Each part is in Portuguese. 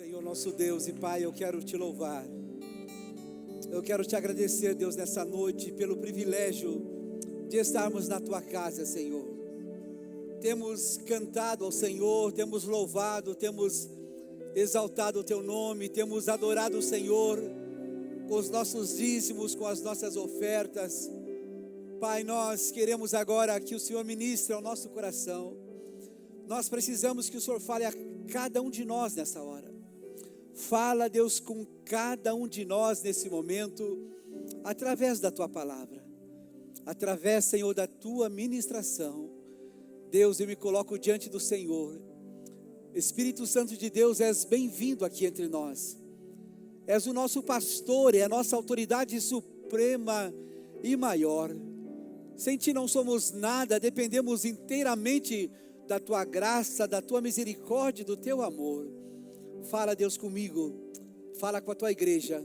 Senhor nosso Deus e Pai, eu quero te louvar. Eu quero te agradecer, Deus, nessa noite, pelo privilégio de estarmos na tua casa, Senhor. Temos cantado ao Senhor, temos louvado, temos exaltado o teu nome, temos adorado o Senhor com os nossos dízimos, com as nossas ofertas. Pai, nós queremos agora que o Senhor ministre ao nosso coração. Nós precisamos que o Senhor fale a cada um de nós nessa hora. Fala, Deus, com cada um de nós nesse momento, através da tua palavra, através, Senhor, da tua ministração. Deus, eu me coloco diante do Senhor. Espírito Santo de Deus, és bem-vindo aqui entre nós. És o nosso pastor, é a nossa autoridade suprema e maior. Sem ti não somos nada, dependemos inteiramente da tua graça, da tua misericórdia, do teu amor. Fala, Deus, comigo, fala com a tua igreja,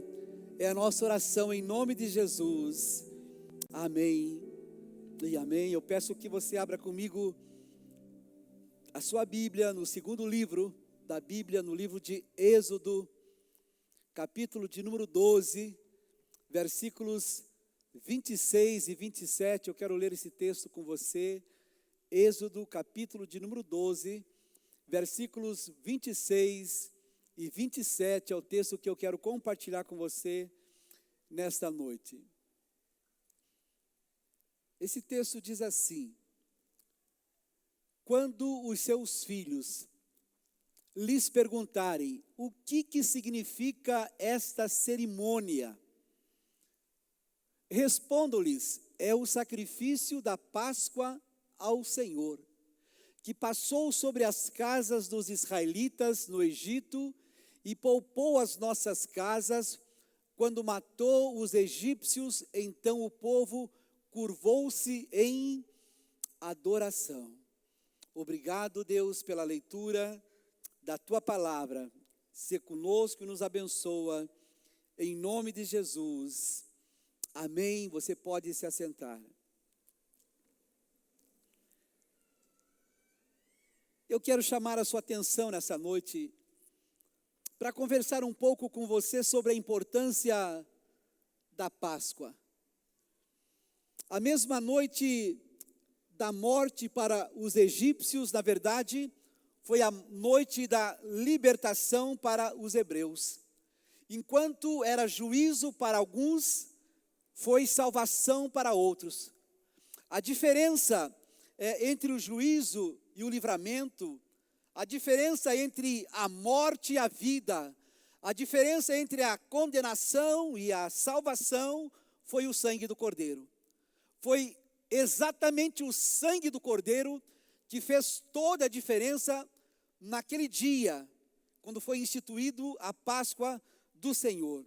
é a nossa oração em nome de Jesus, amém e amém. Eu peço que você abra comigo a sua Bíblia no segundo livro da Bíblia, no livro de Êxodo, capítulo de número 12, versículos 26 e 27, eu quero ler esse texto com você. Êxodo, capítulo de número 12, versículos 26 e 27 é o texto que eu quero compartilhar com você nesta noite. Esse texto diz assim: quando os seus filhos lhes perguntarem o que significa esta cerimônia, respondam-lhes: é o sacrifício da Páscoa ao Senhor, que passou sobre as casas dos israelitas no Egito e poupou as nossas casas quando matou os egípcios. Então o povo curvou-se em adoração. Obrigado, Deus, pela leitura da tua palavra. Se conosco e nos abençoa, em nome de Jesus. Amém. Você pode se assentar. Eu quero chamar a sua atenção nessa noite para conversar um pouco com você sobre a importância da Páscoa. A mesma noite da morte para os egípcios, na verdade, foi a noite da libertação para os hebreus. Enquanto era juízo para alguns, foi salvação para outros. A diferença entre o juízo e o livramento, a diferença entre a morte e a vida, a diferença entre a condenação e a salvação foi o sangue do Cordeiro. Foi exatamente o sangue do Cordeiro que fez toda a diferença naquele dia, quando foi instituído a Páscoa do Senhor.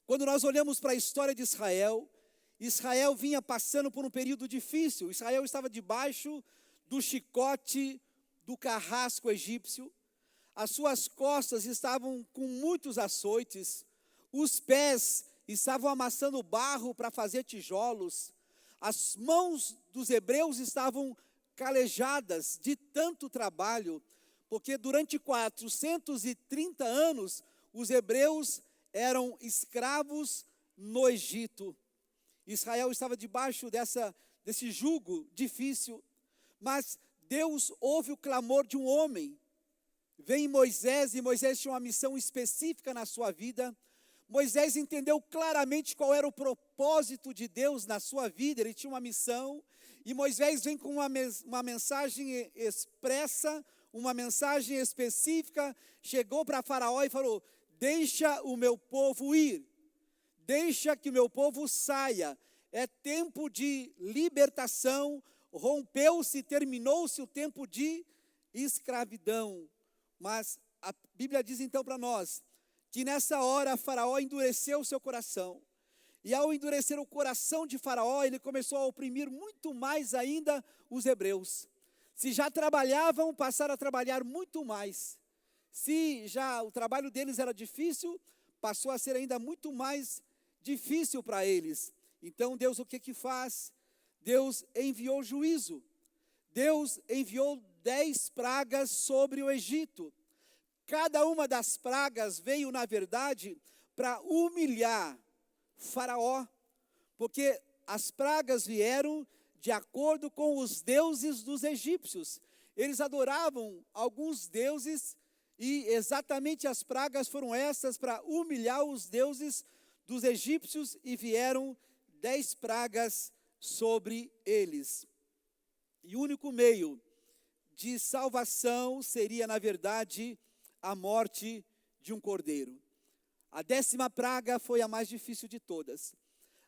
Quando nós olhamos para a história de Israel, Israel vinha passando por um período difícil. Israel estava debaixo do chicote do carrasco egípcio, as suas costas estavam com muitos açoites, os pés estavam amassando barro para fazer tijolos, as mãos dos hebreus estavam calejadas de tanto trabalho, porque durante 430 anos os hebreus eram escravos no Egito. Israel estava debaixo desse jugo difícil. Mas Deus ouve o clamor de um homem. Vem Moisés, e Moisés tinha uma missão específica na sua vida. Moisés entendeu claramente qual era o propósito de Deus na sua vida. Ele tinha uma missão, e Moisés vem com uma mensagem expressa, uma mensagem específica. Chegou para Faraó e falou: deixa o meu povo ir, deixa que o meu povo saia, é tempo de libertação. Rompeu-se, terminou-se o tempo de escravidão. Mas a Bíblia diz então para nós que nessa hora Faraó endureceu o seu coração. E ao endurecer o coração de Faraó, ele começou a oprimir muito mais ainda os hebreus. Se já trabalhavam, passaram a trabalhar muito mais. Se já o trabalho deles era difícil, passou a ser ainda muito mais difícil para eles. Então Deus o que faz? Deus enviou juízo. Deus enviou 10 pragas sobre o Egito. Cada uma das pragas veio, na verdade, para humilhar Faraó, porque as pragas vieram de acordo com os deuses dos egípcios. Eles adoravam alguns deuses e exatamente as pragas foram essas para humilhar os deuses dos egípcios e vieram 10 pragas sobre eles. E o único meio de salvação seria, na verdade, a morte de um cordeiro. A 10ª praga foi a mais difícil de todas.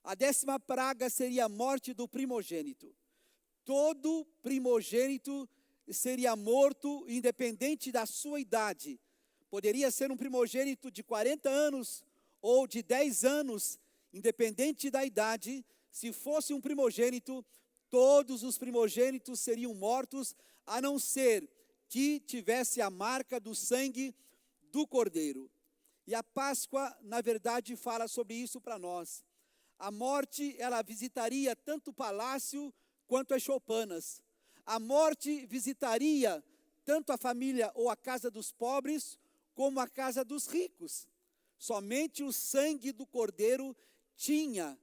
A 10ª praga seria a morte do primogênito. Todo primogênito seria morto, independente da sua idade. Poderia ser um primogênito de 40 anos ou de 10 anos, independente da idade. Se fosse um primogênito, todos os primogênitos seriam mortos, a não ser que tivesse a marca do sangue do cordeiro. E a Páscoa, na verdade, fala sobre isso para nós. A morte, ela visitaria tanto o palácio quanto as choupanas. A morte visitaria tanto a família ou a casa dos pobres, como a casa dos ricos. Somente o sangue do cordeiro tinha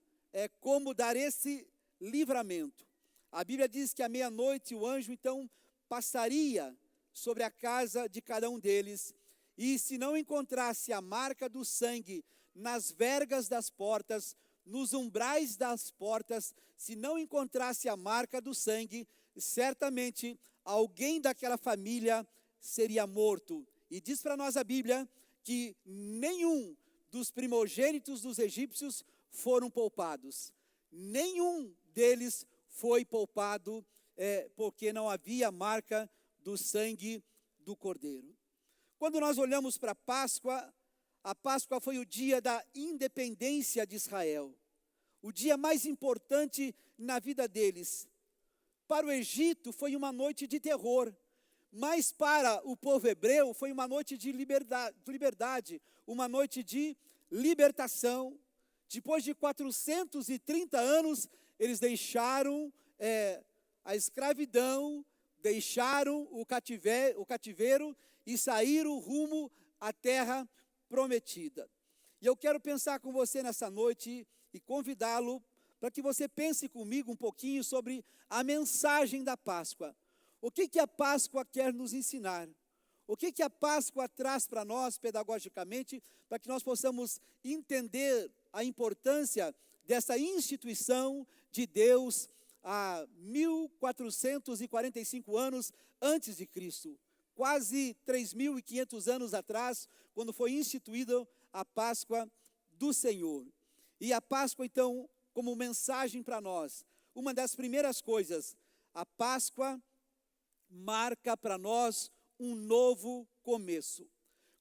como dar esse livramento. A Bíblia diz que à meia-noite o anjo então passaria sobre a casa de cada um deles, e se não encontrasse a marca do sangue nas vergas das portas, nos umbrais das portas, se não encontrasse a marca do sangue, certamente alguém daquela família seria morto. E diz para nós a Bíblia que nenhum dos primogênitos dos egípcios foram poupados. Nenhum deles foi poupado, porque não havia marca do sangue do cordeiro. Quando nós olhamos para a Páscoa foi o dia da independência de Israel. O dia mais importante na vida deles. Para o Egito foi uma noite de terror, mas para o povo hebreu foi uma noite de liberdade, uma noite de libertação. Depois de 430 anos, eles deixaram a escravidão, deixaram o cativeiro e saíram rumo à terra prometida. E eu quero pensar com você nessa noite e convidá-lo para que você pense comigo um pouquinho sobre a mensagem da Páscoa. O que a Páscoa quer nos ensinar? O que a Páscoa traz para nós pedagogicamente, para que nós possamos entender a importância dessa instituição de Deus há 1445 anos antes de Cristo, quase 3.500 anos atrás, quando foi instituída a Páscoa do Senhor. E a Páscoa, então, como mensagem para nós, uma das primeiras coisas, a Páscoa marca para nós um novo começo.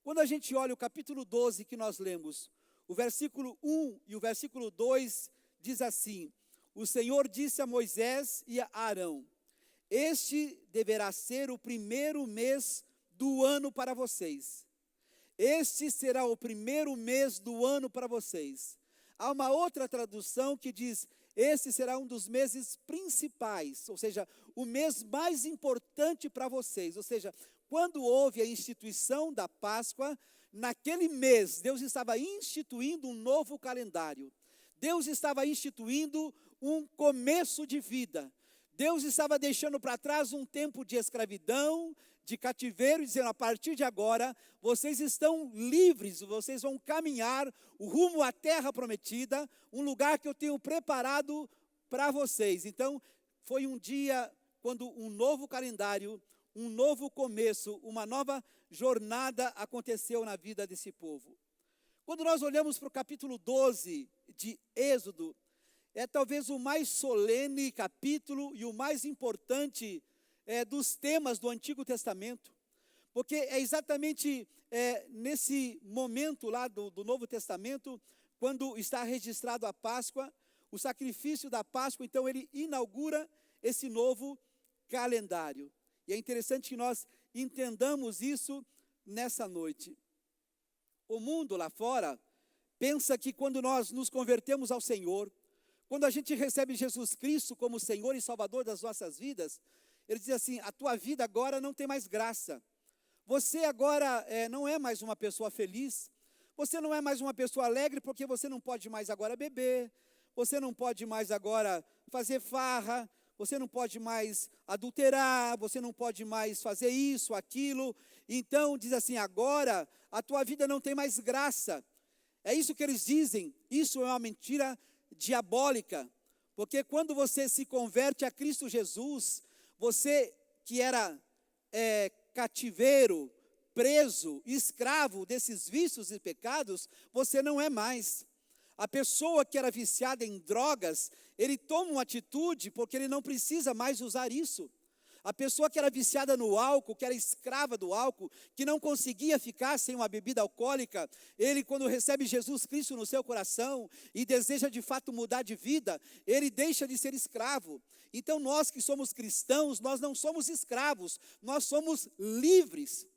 Quando a gente olha o capítulo 12 que nós lemos, o versículo 1 e o versículo 2 diz assim: o Senhor disse a Moisés e a Arão: este deverá ser o primeiro mês do ano para vocês. Este será o primeiro mês do ano para vocês. Há uma outra tradução que diz: esse será um dos meses principais, ou seja, o mês mais importante para vocês. Ou seja, quando houve a instituição da Páscoa, naquele mês, Deus estava instituindo um novo calendário. Deus estava instituindo um começo de vida. Deus estava deixando para trás um tempo de escravidão, de cativeiro, dizendo: a partir de agora, vocês estão livres, vocês vão caminhar rumo à terra prometida, um lugar que eu tenho preparado para vocês. Então, foi um dia quando um novo calendário, um novo começo, uma nova jornada aconteceu na vida desse povo. Quando nós olhamos para o capítulo 12 de Êxodo, é talvez o mais solene capítulo e o mais importante dos temas do Antigo Testamento, porque é exatamente nesse momento lá do Novo Testamento, quando está registrado a Páscoa, o sacrifício da Páscoa, então ele inaugura esse novo calendário. E é interessante que nós entendamos isso nessa noite. O mundo lá fora pensa que quando nós nos convertemos ao Senhor, quando a gente recebe Jesus Cristo como Senhor e Salvador das nossas vidas, ele diz assim: a tua vida agora não tem mais graça. Você agora não é mais uma pessoa feliz, você não é mais uma pessoa alegre, porque você não pode mais agora beber, você não pode mais agora fazer farra, você não pode mais adulterar, você não pode mais fazer isso, aquilo. Então, diz assim, agora a tua vida não tem mais graça. É isso que eles dizem, isso é uma mentira diabólica. Porque quando você se converte a Cristo Jesus, você que era cativeiro, preso, escravo desses vícios e pecados, você não é mais. A pessoa que era viciada em drogas, ele toma uma atitude porque ele não precisa mais usar isso. A pessoa que era viciada no álcool, que era escrava do álcool, que não conseguia ficar sem uma bebida alcoólica, ele quando recebe Jesus Cristo no seu coração e deseja de fato mudar de vida, ele deixa de ser escravo. Então nós que somos cristãos, nós não somos escravos, nós somos livres.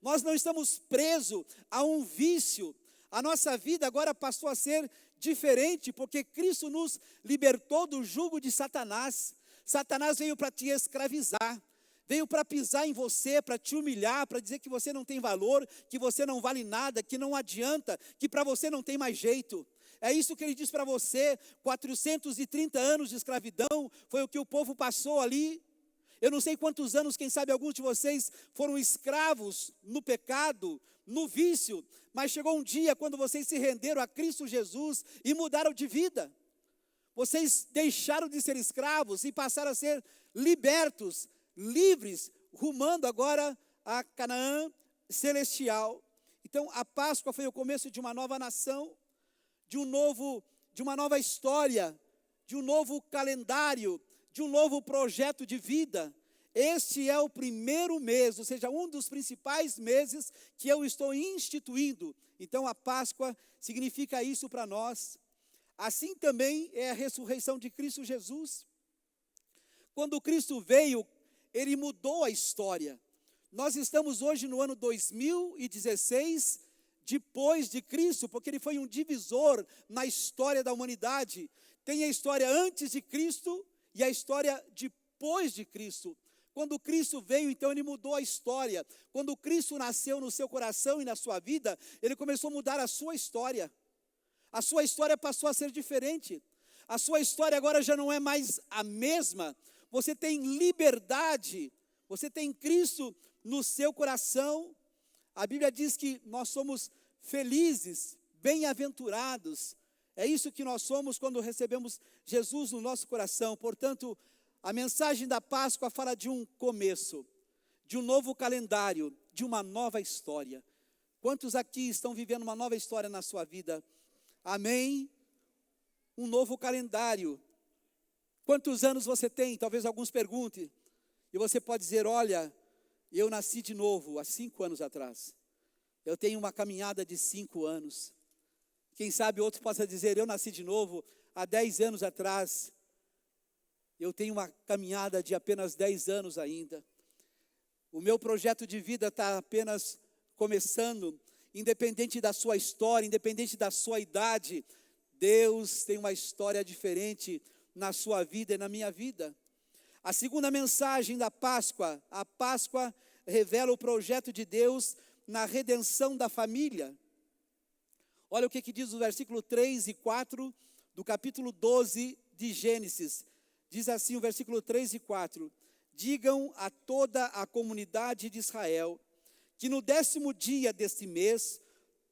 Nós não estamos presos a um vício. A nossa vida agora passou a ser diferente, porque Cristo nos libertou do jugo de Satanás. Satanás veio para te escravizar, veio para pisar em você, para te humilhar, para dizer que você não tem valor, que você não vale nada, que não adianta, que para você não tem mais jeito. É isso que ele diz para você. 430 anos de escravidão foi o que o povo passou ali. Eu não sei quantos anos, quem sabe alguns de vocês foram escravos no pecado, no vício, mas chegou um dia quando vocês se renderam a Cristo Jesus e mudaram de vida. Vocês deixaram de ser escravos e passaram a ser libertos, livres, rumando agora a Canaã celestial. Então a Páscoa foi o começo de uma nova nação, de uma nova história, de um novo calendário, de um novo projeto de vida. Este é o primeiro mês, ou seja, um dos principais meses que eu estou instituindo. Então a Páscoa significa isso para nós. Assim também é a ressurreição de Cristo Jesus. Quando Cristo veio, ele mudou a história. Nós estamos hoje no ano 2016, depois de Cristo, porque ele foi um divisor na história da humanidade. Tem a história antes de Cristo e a história depois de Cristo. Quando Cristo veio, então ele mudou a história. Quando Cristo nasceu no seu coração e na sua vida, ele começou a mudar a sua história. A sua história passou a ser diferente. A sua história agora já não é mais a mesma. Você tem liberdade. Você tem Cristo no seu coração. A Bíblia diz que nós somos felizes, bem-aventurados. É isso que nós somos quando recebemos Jesus no nosso coração. Portanto, a mensagem da Páscoa fala de um começo, de um novo calendário, de uma nova história. Quantos aqui estão vivendo uma nova história na sua vida? Amém? Um novo calendário. Quantos anos você tem? Talvez alguns perguntem. E você pode dizer, olha, eu nasci de novo há 5 anos atrás. Eu tenho uma caminhada de 5 anos. Quem sabe outro possa dizer, eu nasci de novo há 10 anos atrás. Eu tenho uma caminhada de apenas 10 anos ainda. O meu projeto de vida está apenas começando. Independente da sua história, independente da sua idade, Deus tem uma história diferente na sua vida e na minha vida. A segunda mensagem da Páscoa, a Páscoa revela o projeto de Deus na redenção da família. Olha o que diz o versículo 3 e 4 do capítulo 12 de Gênesis. Diz assim o versículo 3 e 4. Digam a toda a comunidade de Israel que no 10º dia deste mês,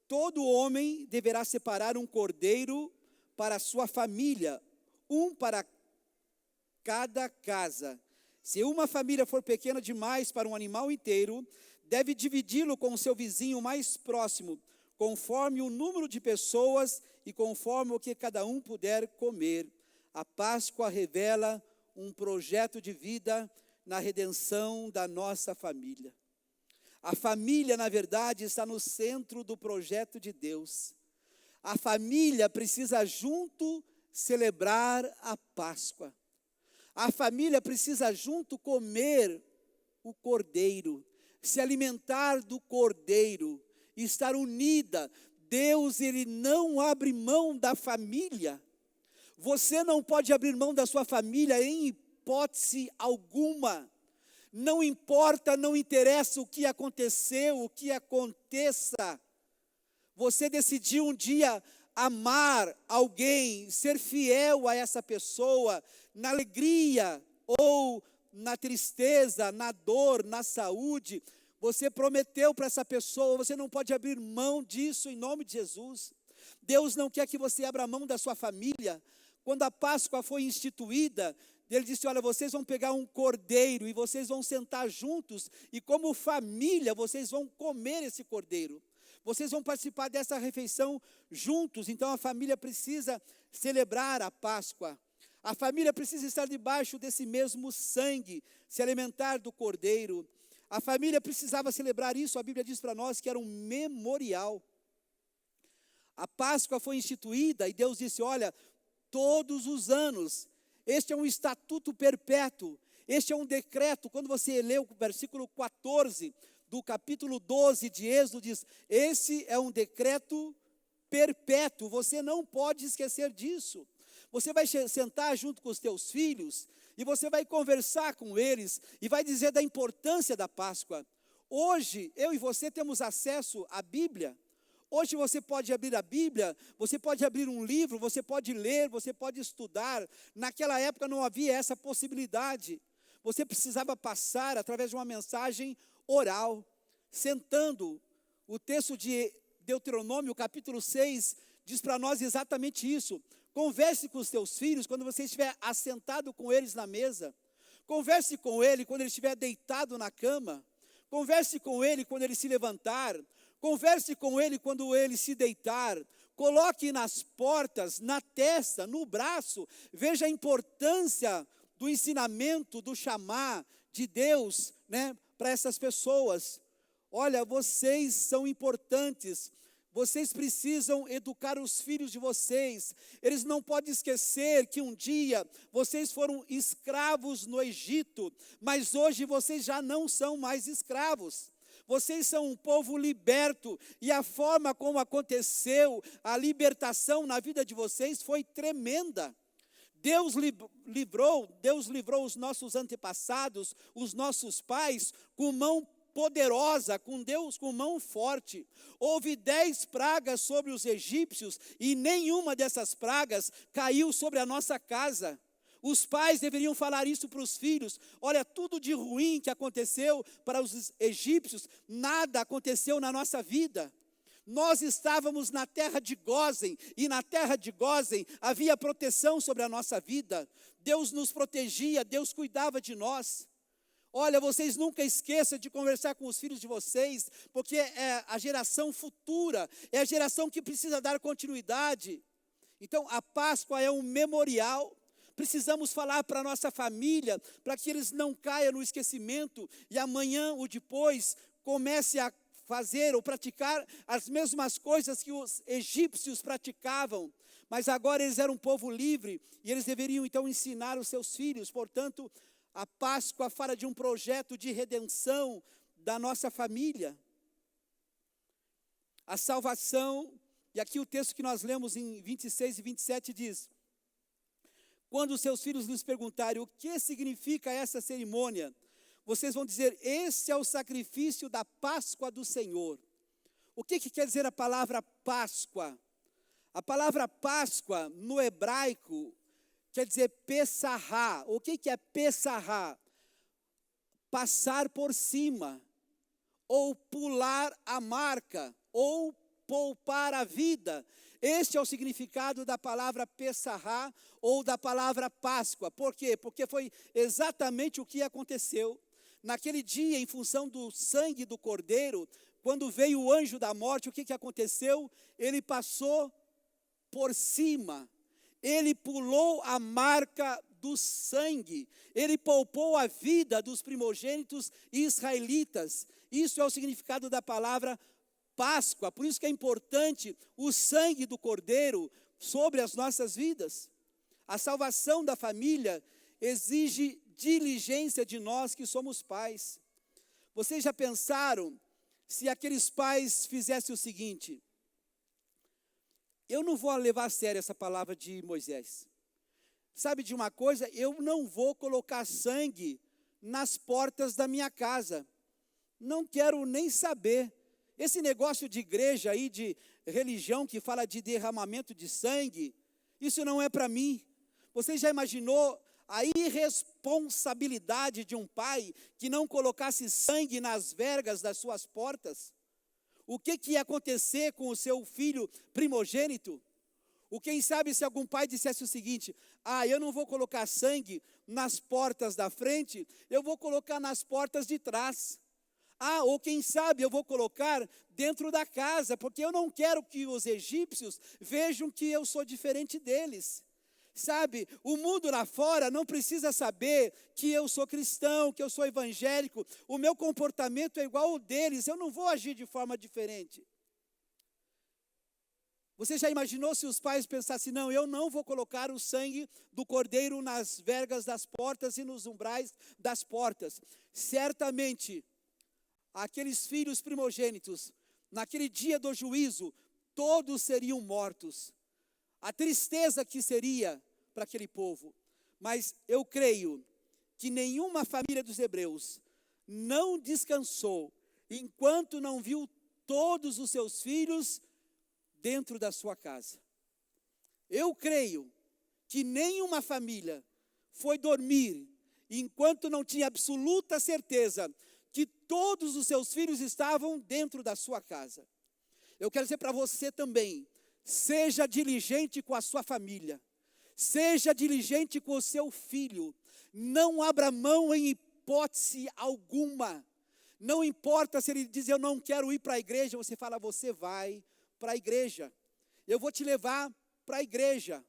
todo homem deverá separar um cordeiro para a sua família, um para cada casa. Se uma família for pequena demais para um animal inteiro, deve dividi-lo com o seu vizinho mais próximo, conforme o número de pessoas e conforme o que cada um puder comer. A Páscoa revela um projeto de vida na redenção da nossa família. A família, na verdade, está no centro do projeto de Deus. A família precisa junto celebrar a Páscoa. A família precisa junto comer o cordeiro, se alimentar do cordeiro, estar unida. Deus, ele não abre mão da família. Você não pode abrir mão da sua família em hipótese alguma. Não importa, não interessa o que aconteceu, o que aconteça. Você decidiu um dia amar alguém, ser fiel a essa pessoa, na alegria ou na tristeza, na dor, na saúde. Você prometeu para essa pessoa, você não pode abrir mão disso em nome de Jesus. Deus não quer que você abra mão da sua família. Quando a Páscoa foi instituída, Ele disse, olha, vocês vão pegar um cordeiro e vocês vão sentar juntos e como família vocês vão comer esse cordeiro. Vocês vão participar dessa refeição juntos, então a família precisa celebrar a Páscoa. A família precisa estar debaixo desse mesmo sangue, se alimentar do cordeiro. A família precisava celebrar isso, a Bíblia diz para nós que era um memorial. A Páscoa foi instituída e Deus disse, olha, todos os anos, este é um estatuto perpétuo, este é um decreto. Quando você lê o versículo 14 do capítulo 12 de Êxodo, diz, esse é um decreto perpétuo, você não pode esquecer disso. Você vai sentar junto com os teus filhos e você vai conversar com eles e vai dizer da importância da Páscoa. Hoje, eu e você temos acesso à Bíblia. Hoje você pode abrir a Bíblia, você pode abrir um livro, você pode ler, você pode estudar. Naquela época não havia essa possibilidade. Você precisava passar através de uma mensagem oral, sentando. O texto de Deuteronômio, capítulo 6, diz para nós exatamente isso. Converse com os teus filhos quando você estiver assentado com eles na mesa. Converse com ele quando ele estiver deitado na cama. Converse com ele quando ele se levantar. Converse com ele quando ele se deitar. Coloque nas portas, na testa, no braço. Veja a importância do ensinamento, do chamar de Deus, para essas pessoas. Olha, vocês são importantes. Vocês precisam educar os filhos de vocês. Eles não podem esquecer que um dia vocês foram escravos no Egito, mas hoje vocês já não são mais escravos. Vocês são um povo liberto e a forma como aconteceu a libertação na vida de vocês foi tremenda. Deus livrou os nossos antepassados, os nossos pais, com mão poderosa, com Deus com mão forte. Houve 10 pragas sobre os egípcios e nenhuma dessas pragas caiu sobre a nossa casa. Os pais deveriam falar isso para os filhos. Olha, tudo de ruim que aconteceu para os egípcios, nada aconteceu na nossa vida. Nós estávamos na terra de Gósen, e na terra de Gósen havia proteção sobre a nossa vida. Deus nos protegia, Deus cuidava de nós. Olha, vocês nunca esqueçam de conversar com os filhos de vocês, porque é a geração futura, é a geração que precisa dar continuidade. Então, a Páscoa é um memorial. Precisamos falar para a nossa família, para que eles não caiam no esquecimento e amanhã ou depois comece a fazer ou praticar as mesmas coisas que os egípcios praticavam. Mas agora eles eram um povo livre e eles deveriam então ensinar os seus filhos. Portanto, a Páscoa fala de um projeto de redenção da nossa família. A salvação, e aqui o texto que nós lemos em 26 e 27 diz: quando os seus filhos lhes perguntarem o que significa essa cerimônia, vocês vão dizer, esse é o sacrifício da Páscoa do Senhor. O que quer dizer a palavra Páscoa? A palavra Páscoa, no hebraico, quer dizer Pessahá. O que é Pessahá? Passar por cima, ou pular a marca, ou poupar a vida. Este é o significado da palavra Pessahá, ou da palavra Páscoa. Por quê? Porque foi exatamente o que aconteceu. Naquele dia, em função do sangue do cordeiro, quando veio o anjo da morte, o que aconteceu? Ele passou por cima. Ele pulou a marca do sangue. Ele poupou a vida dos primogênitos israelitas. Isso é o significado da palavra Páscoa. Por isso que é importante o sangue do cordeiro sobre as nossas vidas. A salvação da família exige diligência de nós que somos pais. Vocês já pensaram se aqueles pais fizessem o seguinte? Eu não vou levar a sério essa palavra de Moisés. Sabe de uma coisa? Eu não vou colocar sangue nas portas da minha casa. Não quero nem saber. Esse negócio de igreja aí, de religião que fala de derramamento de sangue, isso não é para mim. Você já imaginou a irresponsabilidade de um pai que não colocasse sangue nas vergas das suas portas? O que ia acontecer com o seu filho primogênito? Quem sabe se algum pai dissesse o seguinte: eu não vou colocar sangue nas portas da frente, eu vou colocar nas portas de trás. Ou quem sabe eu vou colocar dentro da casa, porque eu não quero que os egípcios vejam que eu sou diferente deles. Sabe, o mundo lá fora não precisa saber que eu sou cristão, que eu sou evangélico, o meu comportamento é igual ao deles, eu não vou agir de forma diferente. Você já imaginou se os pais pensassem: não, eu não vou colocar o sangue do cordeiro nas vergas das portas e nos umbrais das portas? Certamente, aqueles filhos primogênitos, naquele dia do juízo, todos seriam mortos. A tristeza que seria para aquele povo. Mas eu creio que nenhuma família dos hebreus não descansou enquanto não viu todos os seus filhos dentro da sua casa. Eu creio que nenhuma família foi dormir enquanto não tinha absoluta certeza que todos os seus filhos estavam dentro da sua casa. Eu quero dizer para você também: seja diligente com a sua família, seja diligente com o seu filho, não abra mão em hipótese alguma. Não importa se ele diz: eu não quero ir para a igreja, você fala: você vai para a igreja, eu vou te levar para a igreja,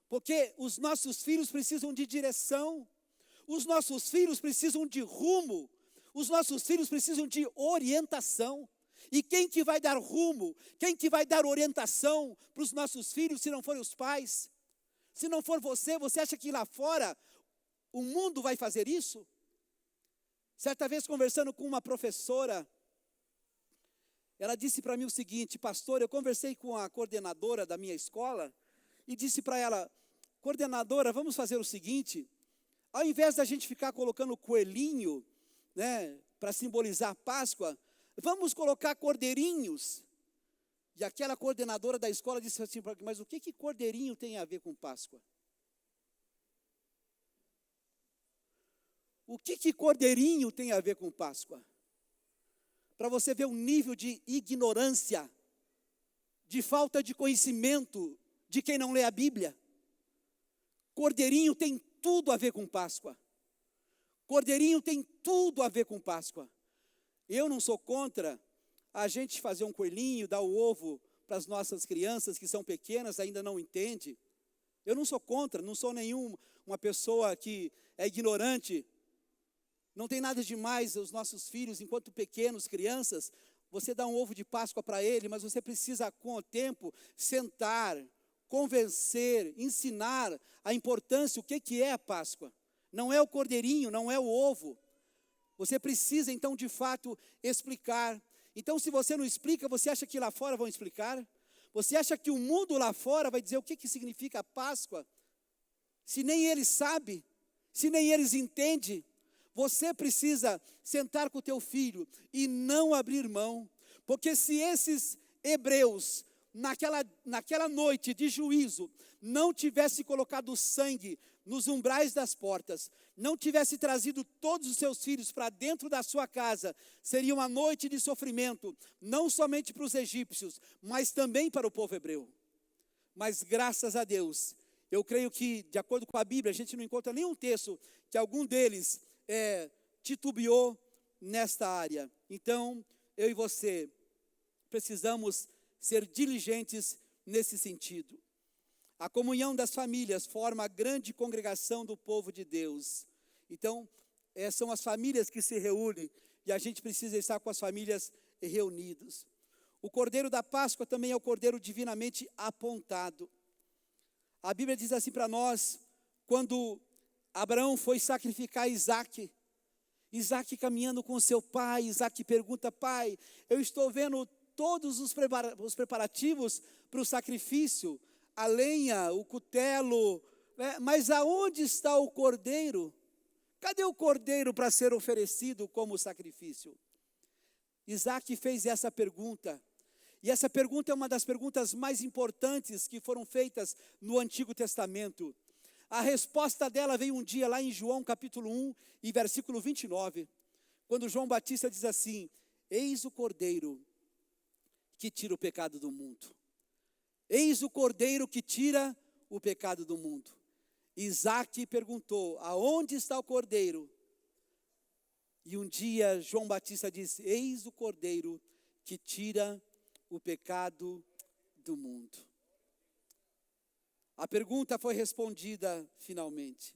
porque os nossos filhos precisam de direção, os nossos filhos precisam de rumo, os nossos filhos precisam de orientação. E quem que vai dar rumo, quem que vai dar orientação para os nossos filhos, se não forem os pais? Se não for você, você acha que lá fora o mundo vai fazer isso? Certa vez, conversando com uma professora, ela disse para mim o seguinte: pastor, eu conversei com a coordenadora da minha escola e disse para ela: coordenadora, vamos fazer o seguinte, ao invés da gente ficar colocando coelhinho, para simbolizar a Páscoa, vamos colocar cordeirinhos. E aquela coordenadora da escola disse assim: mas o que cordeirinho tem a ver com Páscoa? O que cordeirinho tem a ver com Páscoa? Para você ver o nível de ignorância, de falta de conhecimento de quem não lê a Bíblia. Cordeirinho tem tudo a ver com Páscoa. Cordeirinho tem tudo a ver com Páscoa. Eu não sou contra a gente fazer um coelhinho, dar o ovo para as nossas crianças que são pequenas, ainda não entendem. Eu não sou contra, não sou uma pessoa que é ignorante. Não tem nada demais os nossos filhos, enquanto pequenos, crianças, você dá um ovo de Páscoa para ele, mas você precisa, com o tempo, sentar, convencer, ensinar a importância, o que é a Páscoa. Não é o cordeirinho, não é o ovo. Você precisa, então, de fato, explicar. Então, se você não explica, você acha que lá fora vão explicar? Você acha que o mundo lá fora vai dizer o que significa a Páscoa? Se nem eles sabem, se nem eles entendem, você precisa sentar com o teu filho e não abrir mão. Porque se esses hebreus, naquela noite de juízo, não tivesse colocado sangue nos umbrais das portas, não tivesse trazido todos os seus filhos para dentro da sua casa, seria uma noite de sofrimento, não somente para os egípcios, mas também para o povo hebreu. Mas graças a Deus, eu creio que, de acordo com a Bíblia, a gente não encontra nenhum texto que algum deles titubeou nesta área. Então, eu e você precisamos ser diligentes nesse sentido. A comunhão das famílias forma a grande congregação do povo de Deus. Então, são as famílias que se reúnem e a gente precisa estar com as famílias reunidas. O cordeiro da Páscoa também é o cordeiro divinamente apontado. A Bíblia diz assim para nós, quando Abraão foi sacrificar Isaac caminhando com seu pai, Isaac pergunta: pai, eu estou vendo todos os preparativos para o sacrifício, a lenha, o cutelo, mas aonde está o cordeiro? cadê o cordeiro para ser oferecido como sacrifício? Isaac fez essa pergunta, e essa pergunta é uma das perguntas mais importantes que foram feitas no Antigo Testamento. A resposta dela veio um dia lá em João capítulo 1 e versículo 29, quando João Batista diz assim: eis o cordeiro que tira o pecado do mundo. Eis o cordeiro que tira o pecado do mundo. Isaac perguntou: aonde está o cordeiro? E um dia João Batista disse: eis o cordeiro que tira o pecado do mundo. A pergunta foi respondida finalmente.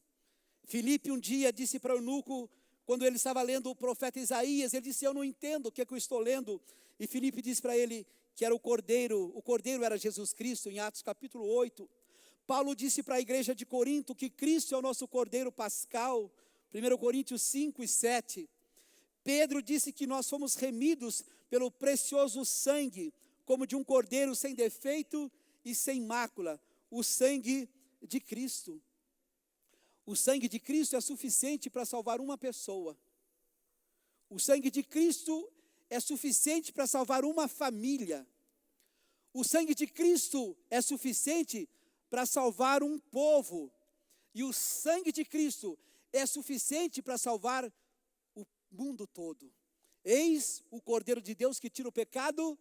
Filipe um dia disse para o eunuco, quando ele estava lendo o profeta Isaías, ele disse: eu não entendo o que eu estou lendo. E Filipe disse para ele que era o cordeiro era Jesus Cristo, em Atos capítulo 8. Paulo disse para a igreja de Corinto que Cristo é o nosso cordeiro pascal, 1 Coríntios 5 e 7. Pedro disse que nós fomos remidos pelo precioso sangue, como de um cordeiro sem defeito e sem mácula, o sangue de Cristo. O sangue de Cristo é suficiente para salvar uma pessoa. O sangue de Cristo é suficiente para salvar uma família. O sangue de Cristo é suficiente para salvar um povo. E o sangue de Cristo é suficiente para salvar o mundo todo. Eis o Cordeiro de Deus que tira o pecado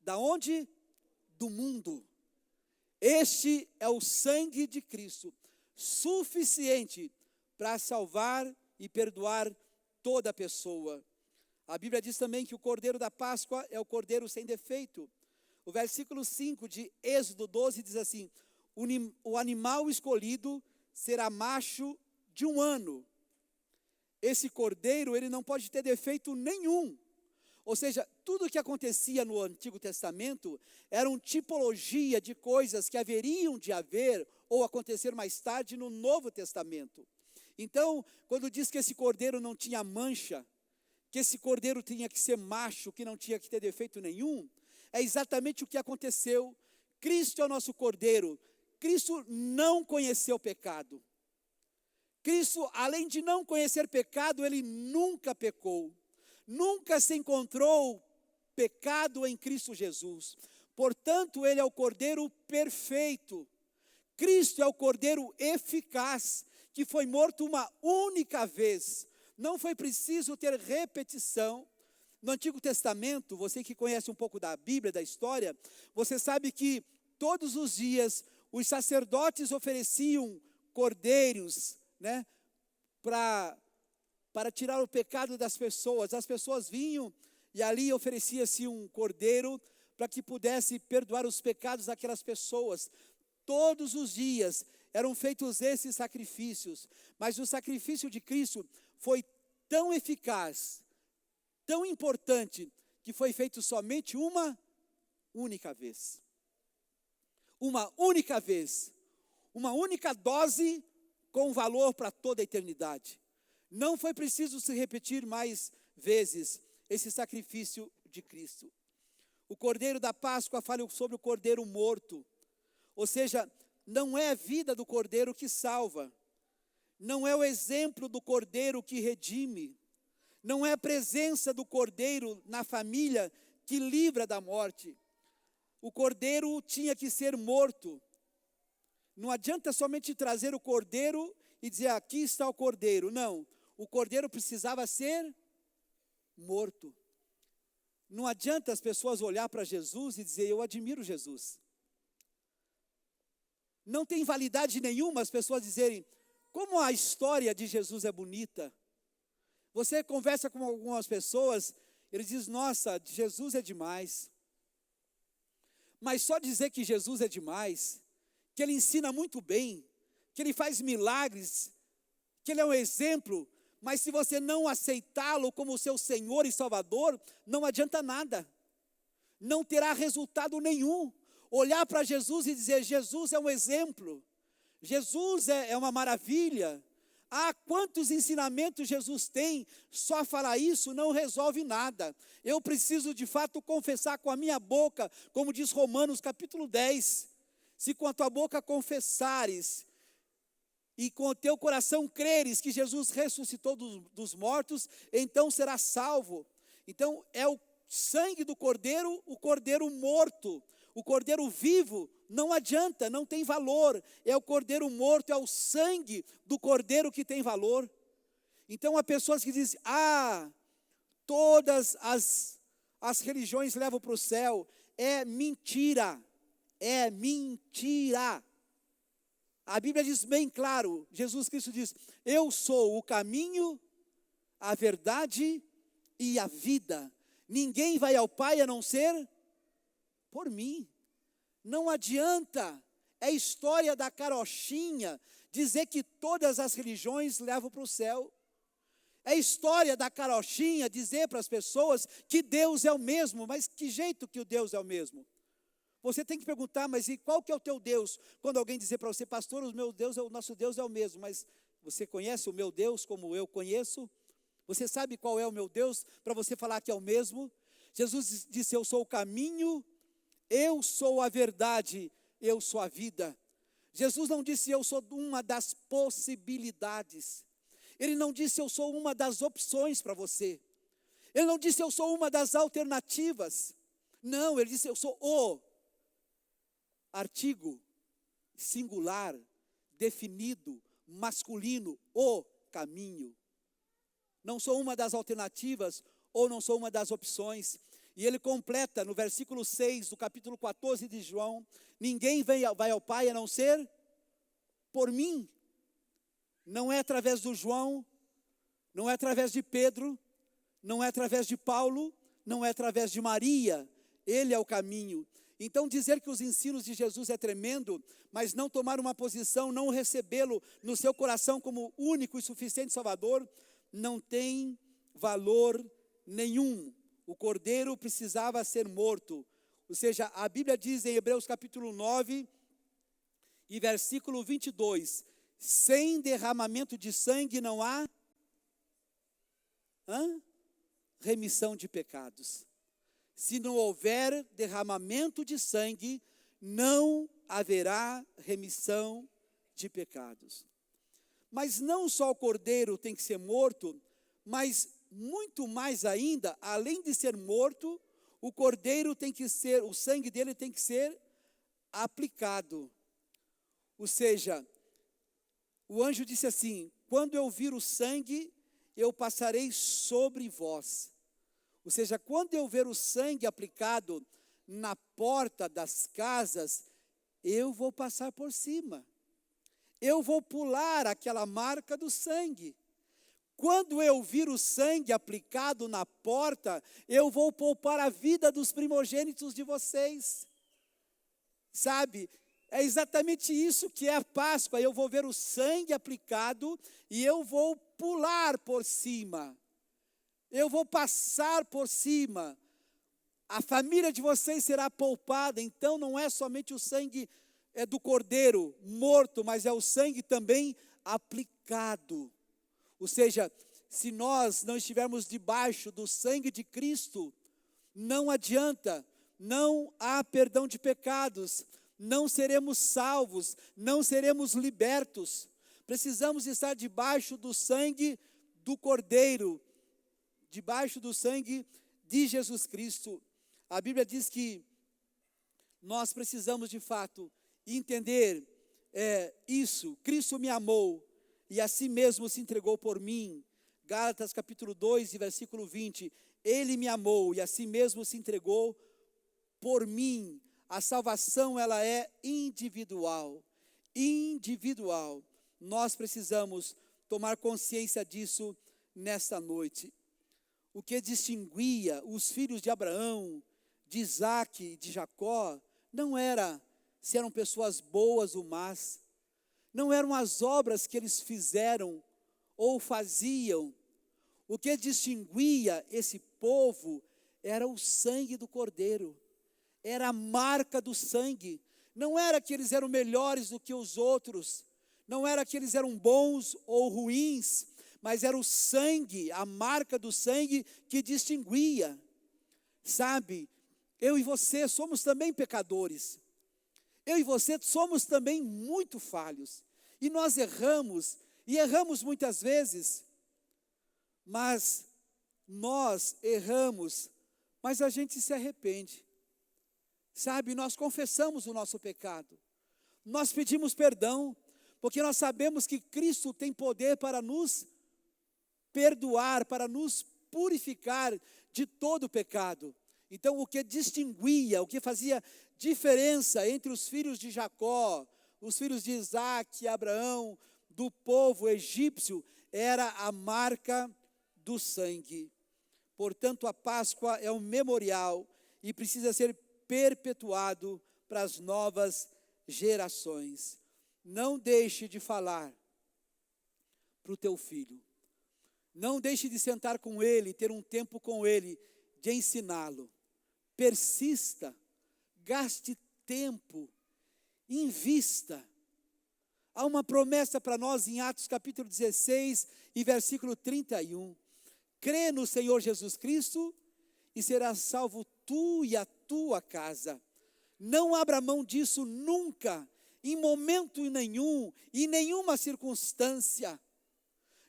da onde? Do mundo. Este é o sangue de Cristo, suficiente para salvar e perdoar toda pessoa. A Bíblia diz também que o Cordeiro da Páscoa é o Cordeiro sem defeito. O versículo 5 de Êxodo 12 diz assim: o animal escolhido será macho de 1 ano. Esse cordeiro, ele não pode ter defeito nenhum. Ou seja, tudo o que acontecia no Antigo Testamento era uma tipologia de coisas que haveriam de haver ou acontecer mais tarde no Novo Testamento. Então, quando diz que esse cordeiro não tinha mancha, que esse cordeiro tinha que ser macho, que não tinha que ter defeito nenhum, é exatamente o que aconteceu. Cristo é o nosso cordeiro. Cristo não conheceu pecado. Cristo, além de não conhecer pecado, ele nunca pecou. Nunca se encontrou pecado em Cristo Jesus. Portanto, ele é o cordeiro perfeito. Cristo é o cordeiro eficaz, que foi morto uma única vez. Não foi preciso ter repetição. No Antigo Testamento, você que conhece um pouco da Bíblia, da história, você sabe que todos os dias os sacerdotes ofereciam cordeiros, para tirar o pecado das pessoas. As pessoas vinham e ali oferecia-se um cordeiro para que pudesse perdoar os pecados daquelas pessoas. Todos os dias eram feitos esses sacrifícios, mas o sacrifício de Cristo foi tão eficaz, tão importante, que foi feito somente uma única vez. Uma única vez, uma única dose com valor para toda a eternidade. Não foi preciso se repetir mais vezes esse sacrifício de Cristo. O Cordeiro da Páscoa fala sobre o Cordeiro morto. Ou seja, não é a vida do Cordeiro que salva. Não é o exemplo do Cordeiro que redime. Não é a presença do Cordeiro na família que livra da morte. O Cordeiro tinha que ser morto. Não adianta somente trazer o Cordeiro e dizer: aqui está o Cordeiro. Não, o Cordeiro precisava ser morto. Não adianta as pessoas olhar para Jesus e dizer: eu admiro Jesus. Não tem validade nenhuma as pessoas dizerem: como a história de Jesus é bonita. Você conversa com algumas pessoas, eles dizem: nossa, Jesus é demais. Mas só dizer que Jesus é demais, que ele ensina muito bem, que ele faz milagres, que ele é um exemplo, mas se você não aceitá-lo como seu Senhor e Salvador, não adianta nada. Não terá resultado nenhum. Olhar para Jesus e dizer: Jesus é um exemplo, Jesus é uma maravilha. Ah, quantos ensinamentos Jesus tem, só falar isso não resolve nada. Eu preciso de fato confessar com a minha boca, como diz Romanos capítulo 10, se com a tua boca confessares e com o teu coração creres que Jesus ressuscitou dos mortos, então serás salvo. Então é o sangue do cordeiro, o cordeiro morto. O cordeiro vivo não adianta, não tem valor. É o cordeiro morto, é o sangue do cordeiro que tem valor. Então há pessoas que dizem, todas as religiões levam para o céu. É mentira, é mentira. A Bíblia diz bem claro, Jesus Cristo diz, eu sou o caminho, a verdade e a vida. Ninguém vai ao Pai a não ser por mim. Não adianta, é história da carochinha, dizer que todas as religiões levam para o céu. É história da carochinha dizer para as pessoas que Deus é o mesmo, mas que jeito que o Deus é o mesmo? Você tem que perguntar, mas e qual que é o teu Deus? Quando alguém dizer para você, pastor, o nosso Deus é o mesmo, mas você conhece o meu Deus como eu conheço? Você sabe qual é o meu Deus para você falar que é o mesmo? Jesus disse, eu sou o caminho, eu sou a verdade, eu sou a vida. Jesus não disse, eu sou uma das possibilidades. Ele não disse, eu sou uma das opções para você. Ele não disse, eu sou uma das alternativas. Não, ele disse, eu sou o artigo singular, definido, masculino, o caminho. Não sou uma das alternativas ou não sou uma das opções. E ele completa no versículo 6 do capítulo 14 de João, ninguém vai ao Pai a não ser por mim. Não é através do João, não é através de Pedro, não é através de Paulo, não é através de Maria, ele é o caminho. Então dizer que os ensinos de Jesus é tremendo, mas não tomar uma posição, não recebê-lo no seu coração como único e suficiente Salvador, não tem valor nenhum. O cordeiro precisava ser morto. Ou seja, a Bíblia diz em Hebreus capítulo 9 e versículo 22, sem derramamento de sangue não há remissão de pecados. Se não houver derramamento de sangue, não haverá remissão de pecados. Mas não só o cordeiro tem que ser morto, mas muito mais ainda, além de ser morto, o cordeiro tem que ser, o sangue dele tem que ser aplicado. Ou seja, o anjo disse assim, quando eu vir o sangue, eu passarei sobre vós. Ou seja, quando eu ver o sangue aplicado na porta das casas, eu vou passar por cima. Eu vou pular aquela marca do sangue. Quando eu vir o sangue aplicado na porta, eu vou poupar a vida dos primogênitos de vocês. Sabe, é exatamente isso que é a Páscoa. Eu vou ver o sangue aplicado e eu vou pular por cima. Eu vou passar por cima. A família de vocês será poupada. Então não é somente o sangue do cordeiro morto, mas é o sangue também aplicado. Ou seja, se nós não estivermos debaixo do sangue de Cristo, não adianta, não há perdão de pecados, não seremos salvos, não seremos libertos. Precisamos estar debaixo do sangue do Cordeiro, debaixo do sangue de Jesus Cristo. A Bíblia diz que nós precisamos de fato entender isso. Cristo me amou e a si mesmo se entregou por mim. Gálatas capítulo 2 e versículo 20. Ele me amou e a si mesmo se entregou por mim. A salvação, ela é individual. Individual. Nós precisamos tomar consciência disso nesta noite. O que distinguia os filhos de Abraão, de Isaac, de Jacó, não era se eram pessoas boas ou más, não eram as obras que eles fizeram ou faziam. O que distinguia esse povo era o sangue do Cordeiro, era a marca do sangue. Não era que eles eram melhores do que os outros, não era que eles eram bons ou ruins, mas era o sangue, a marca do sangue que distinguia. Sabe, eu e você somos também pecadores. Eu e você somos também muito falhos. E nós erramos, e erramos muitas vezes, mas nós erramos, mas a gente se arrepende. Sabe, nós confessamos o nosso pecado, nós pedimos perdão, porque nós sabemos que Cristo tem poder para nos perdoar, para nos purificar de todo o pecado. Então, o que distinguia, o que fazia diferença entre os filhos de Jacó, os filhos de Isaac e Abraão, do povo egípcio, era a marca do sangue. Portanto, a Páscoa é um memorial e precisa ser perpetuado para as novas gerações. Não deixe de falar para o teu filho. Não deixe de sentar com ele, ter um tempo com ele, de ensiná-lo. Persista, gaste tempo, invista. Há uma promessa para nós em Atos capítulo 16 e versículo 31. Crê no Senhor Jesus Cristo e serás salvo tu e a tua casa. Não abra mão disso nunca, em momento nenhum, em nenhuma circunstância.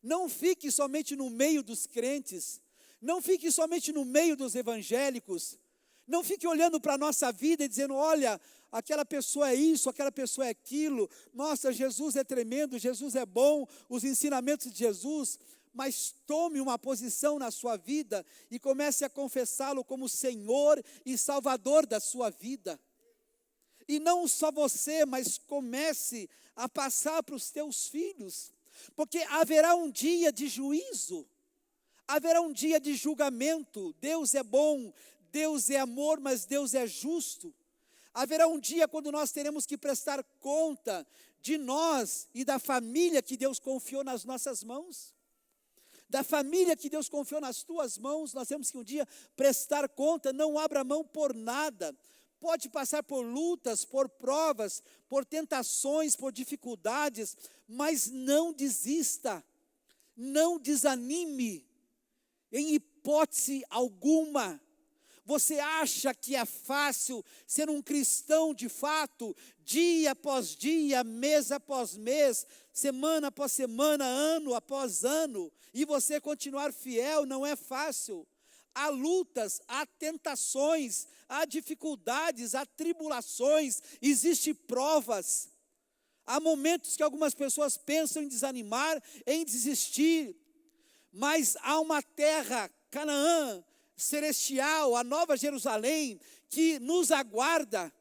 Não fique somente no meio dos crentes, não fique somente no meio dos evangélicos, não fique olhando para a nossa vida e dizendo, olha, aquela pessoa é isso, aquela pessoa é aquilo, nossa, Jesus é tremendo, Jesus é bom, os ensinamentos de Jesus, mas tome uma posição na sua vida e comece a confessá-lo como Senhor e Salvador da sua vida. E não só você, mas comece a passar para os teus filhos, porque haverá um dia de juízo, haverá um dia de julgamento. Deus é bom, Deus é amor, mas Deus é justo. Haverá um dia quando nós teremos que prestar conta de nós e da família que Deus confiou nas nossas mãos. Da família que Deus confiou nas tuas mãos, nós temos que um dia prestar conta. Não abra mão por nada. Pode passar por lutas, por provas, por tentações, por dificuldades, mas não desista, não desanime, em hipótese alguma. Você acha que é fácil ser um cristão de fato, dia após dia, mês após mês, semana após semana, ano após ano, e você continuar fiel? Não é fácil. Há lutas, há tentações, há dificuldades, há tribulações, existem provas. Há momentos que algumas pessoas pensam em desanimar, em desistir, mas há uma terra, Canaã, celestial, a Nova Jerusalém, que nos aguarda,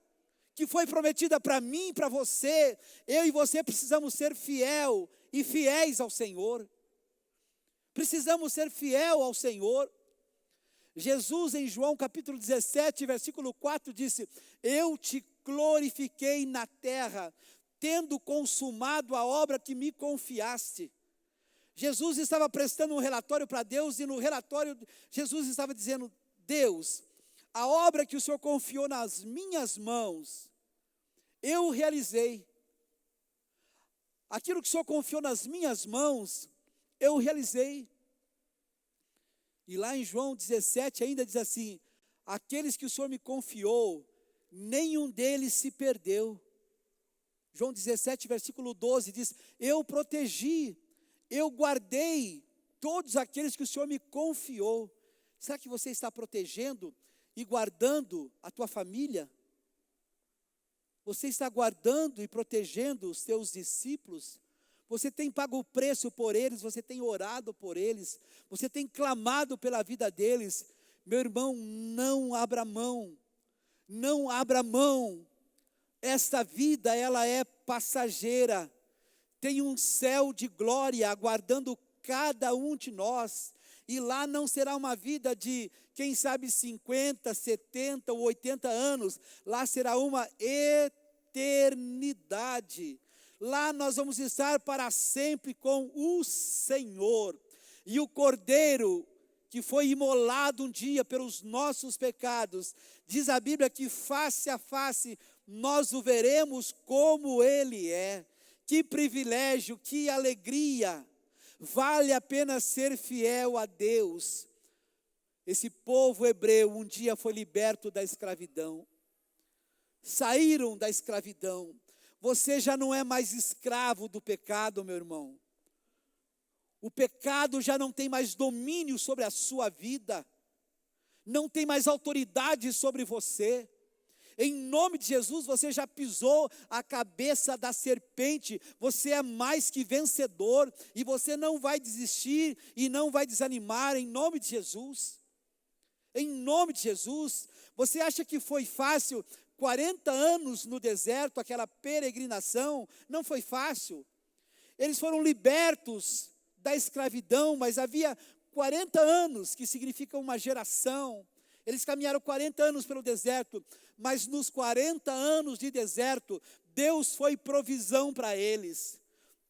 que foi prometida para mim e para você. Eu e você precisamos ser fiel e fiéis ao Senhor. Precisamos ser fiel ao Senhor. Jesus em João capítulo 17, versículo 4 disse, eu te glorifiquei na terra, tendo consumado a obra que me confiaste. Jesus estava prestando um relatório para Deus e no relatório Jesus estava dizendo, Deus, a obra que o Senhor confiou nas minhas mãos, eu realizei. Aquilo que o Senhor confiou nas minhas mãos, eu realizei. E lá em João 17 ainda diz assim, aqueles que o Senhor me confiou, nenhum deles se perdeu. João 17, versículo 12 diz, eu protegi, eu guardei todos aqueles que o Senhor me confiou. Será que você está protegendo e guardando a tua família? Você está guardando e protegendo os teus discípulos? Você tem pago o preço por eles, você tem orado por eles, você tem clamado pela vida deles. Meu irmão, não abra mão, não abra mão. Esta vida, ela é passageira. Tem um céu de glória aguardando cada um de nós. E lá não será uma vida de, quem sabe, 50, 70 ou 80 anos. Lá será uma eternidade. Lá nós vamos estar para sempre com o Senhor. E o Cordeiro, que foi imolado um dia pelos nossos pecados, diz a Bíblia que face a face nós o veremos como Ele é. Que privilégio, que alegria. Vale a pena ser fiel a Deus. Esse povo hebreu um dia foi liberto da escravidão. Saíram da escravidão. Você já não é mais escravo do pecado, meu irmão. O pecado já não tem mais domínio sobre a sua vida. Não tem mais autoridade sobre você. Em nome de Jesus, você já pisou a cabeça da serpente. Você é mais que vencedor. E você não vai desistir e não vai desanimar em nome de Jesus. Em nome de Jesus. Você acha que foi fácil 40 anos no deserto, aquela peregrinação? Não foi fácil. Eles foram libertos da escravidão, mas havia 40 anos, que significa uma geração. Eles caminharam 40 anos pelo deserto, mas nos 40 anos de deserto, Deus foi provisão para eles.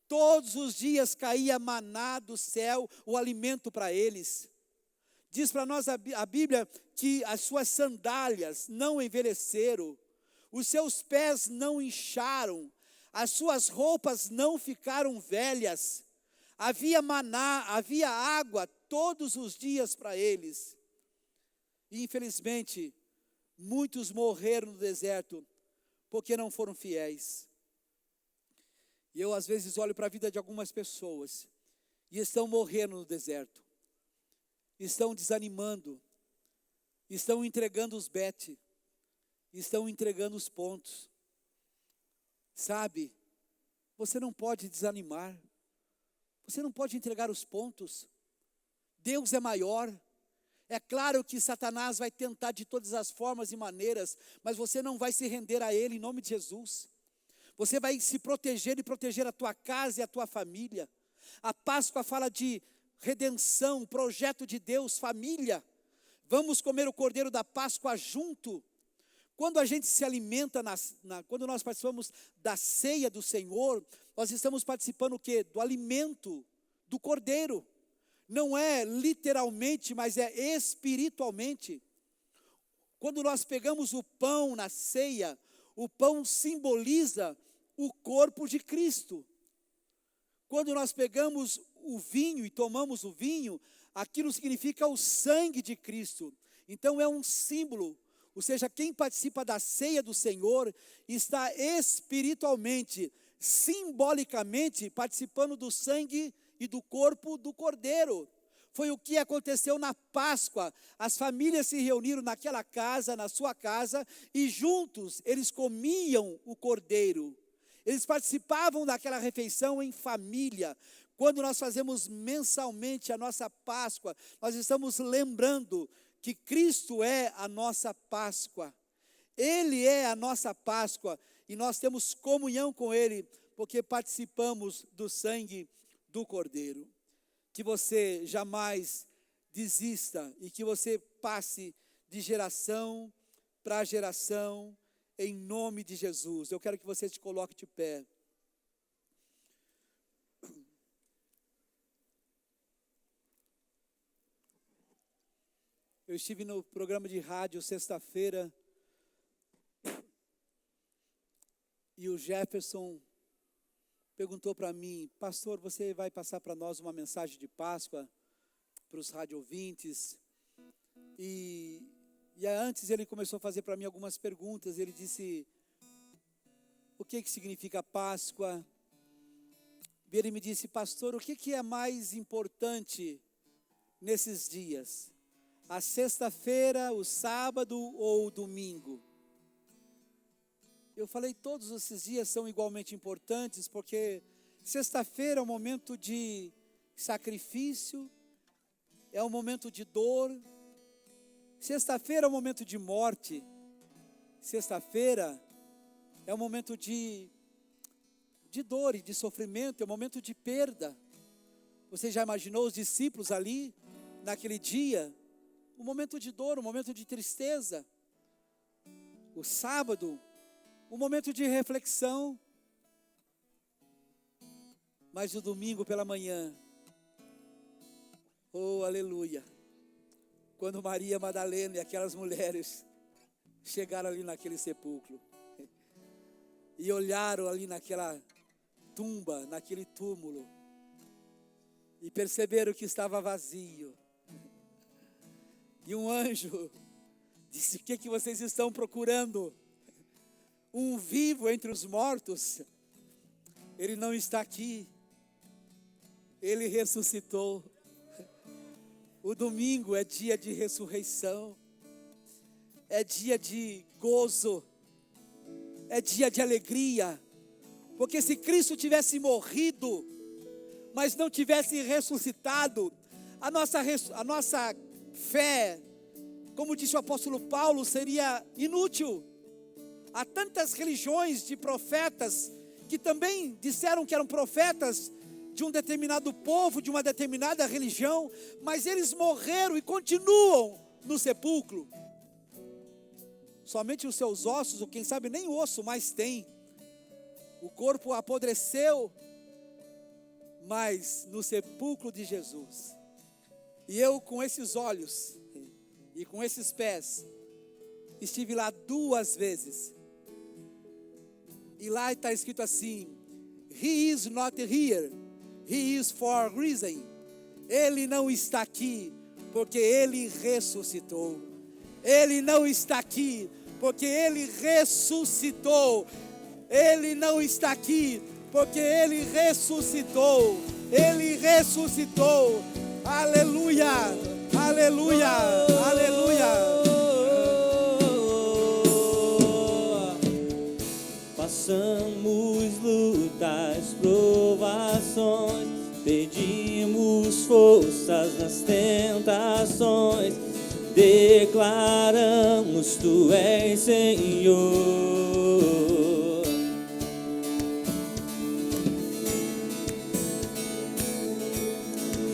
Todos os dias caía maná do céu, o alimento para eles. Diz para nós a Bíblia que as suas sandálias não envelheceram, os seus pés não incharam, as suas roupas não ficaram velhas. Havia maná, havia água todos os dias para eles. E infelizmente, muitos morreram no deserto porque não foram fiéis. E eu às vezes olho para a vida de algumas pessoas e estão morrendo no deserto. Estão desanimando, estão entregando os bets, estão entregando os pontos. Sabe, você não pode desanimar, você não pode entregar os pontos. Deus é maior. É claro que Satanás vai tentar de todas as formas e maneiras, mas você não vai se render a ele em nome de Jesus. Você vai se proteger e proteger a tua casa e a tua família. A Páscoa fala de redenção, projeto de Deus, família. Vamos comer o cordeiro da Páscoa junto. Quando a gente se alimenta, quando nós participamos da ceia do Senhor, nós estamos participando o quê? Do alimento do cordeiro. Não é literalmente, mas é espiritualmente. Quando nós pegamos o pão na ceia, o pão simboliza o corpo de Cristo. Quando nós pegamos o vinho e tomamos o vinho, aquilo significa o sangue de Cristo. Então é um símbolo, ou seja, quem participa da ceia do Senhor está espiritualmente, simbolicamente participando do sangue e do corpo do Cordeiro. Foi o que aconteceu na Páscoa. As famílias se reuniram naquela casa, na sua casa, e juntos eles comiam o Cordeiro. Eles participavam daquela refeição em família. Quando nós fazemos mensalmente a nossa Páscoa, nós estamos lembrando que Cristo é a nossa Páscoa. Ele é a nossa Páscoa e nós temos comunhão com Ele, porque participamos do sangue do Cordeiro. Que você jamais desista e que você passe de geração para geração, em nome de Jesus. Eu quero que você se coloque de pé. Eu estive no programa de rádio sexta-feira e o Jefferson perguntou para mim: pastor, você vai passar para nós uma mensagem de Páscoa para os rádio ouvintes? E antes ele começou a fazer para mim algumas perguntas. Ele disse: o que significa Páscoa? E ele me disse: pastor, o que é mais importante nesses dias? A sexta-feira, o sábado ou o domingo? Eu falei, todos esses dias são igualmente importantes, porque sexta-feira é um momento de sacrifício, é um momento de dor. Sexta-feira é um momento de morte. Sexta-feira é um momento de dor e de sofrimento, é um momento de perda. Você já imaginou os discípulos ali, naquele dia? Um momento de dor, um momento de tristeza. O sábado, um momento de reflexão. Mas o domingo pela manhã, oh aleluia, quando Maria Madalena e aquelas mulheres chegaram ali naquele sepulcro e olharam ali naquela tumba, naquele túmulo, e perceberam que estava vazio. E um anjo disse: o que vocês estão procurando? um vivo entre os mortos, Ele não está aqui. Ele ressuscitou. O domingo é dia de ressurreição, é dia de gozo, é dia de alegria, porque se Cristo tivesse morrido, mas não tivesse ressuscitado, a nossa fé, como disse o apóstolo Paulo, seria inútil. Há tantas religiões de profetas que também disseram que eram profetas de um determinado povo, de uma determinada religião, mas eles morreram e continuam no sepulcro. Somente os seus ossos, ou quem sabe nem osso mais tem. O corpo apodreceu, mas no sepulcro de Jesus. E eu com esses olhos e com esses pés, estive lá 2 vezes. E lá está escrito assim: He is not here, He is for a reason. Ele não está aqui porque Ele ressuscitou. Ele não está aqui porque Ele ressuscitou. Ele não está aqui porque Ele ressuscitou. Ele ressuscitou. Aleluia, aleluia, aleluia. Passamos lutas, provações, pedimos forças nas tentações, declaramos Tu és Senhor.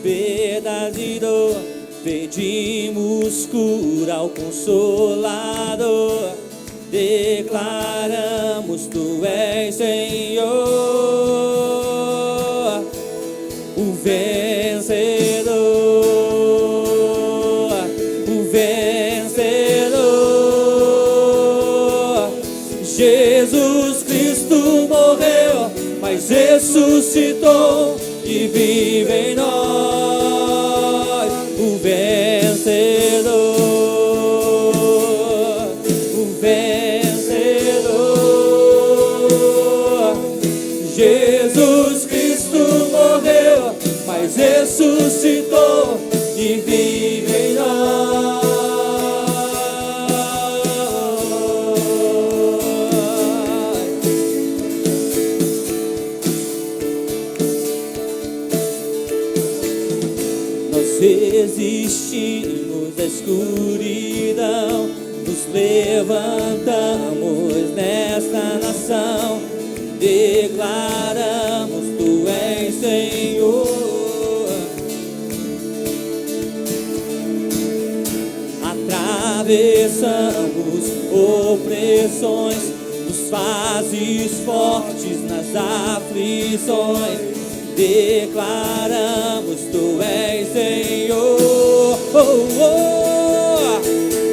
Perdas e dor, pedimos cura ao Consolador, declaramos Tu és Senhor, o vencedor, o vencedor. Jesus Cristo morreu, mas ressuscitou e vive em nós, o vencedor. Jesus Cristo morreu, mas ressuscitou e vive em nós. Nós resistimos à escuridão, nos levantamos nesta nação, declaramos Tu és Senhor. Atravessamos opressões, nos fazes fortes nas aflições, declaramos Tu és Senhor. Oh, oh,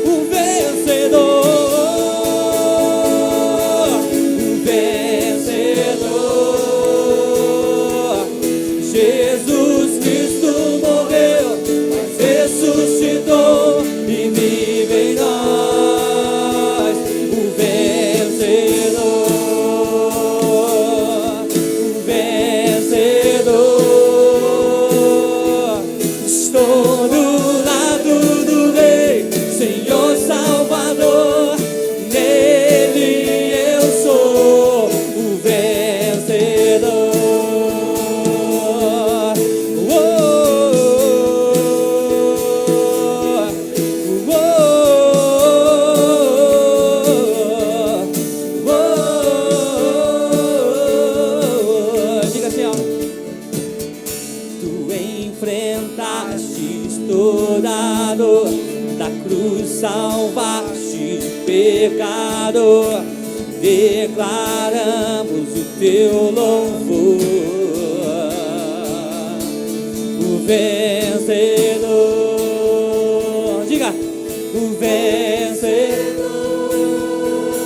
o vencedor. Jesus Cristo morreu, mas ressuscitou e vive em nós, o vencedor, o vencedor. Estou do lado do Rei, Senhor Salvador, nele eu sou o vencedor. Toda dor da cruz salvaste pecador, declaramos o Teu louvor, o vencedor. Diga, o vencedor.